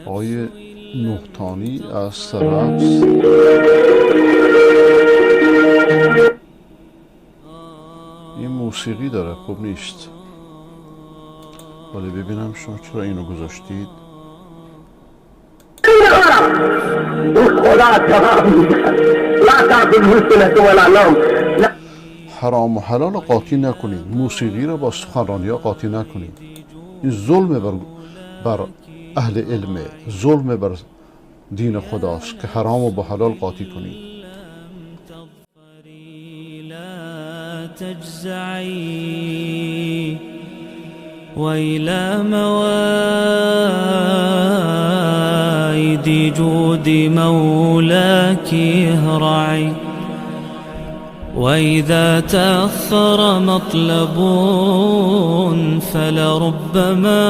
آقای نهتانی از سرابس این موسیقی داره، خوب نیست. ولی ببینم شما چرا اینو گذاشتید. حرام و حلال قاطی نکنید، موسیقی رو با سخنرانی ها قاطی نکنید. این ظلم بر اهل علم، ظلم بر دین خداست که حرام و با حلال قاطی کنید. تجزعي وإلى موائد جود مولاك اهرعي وإذا تأخر مطلب فلربما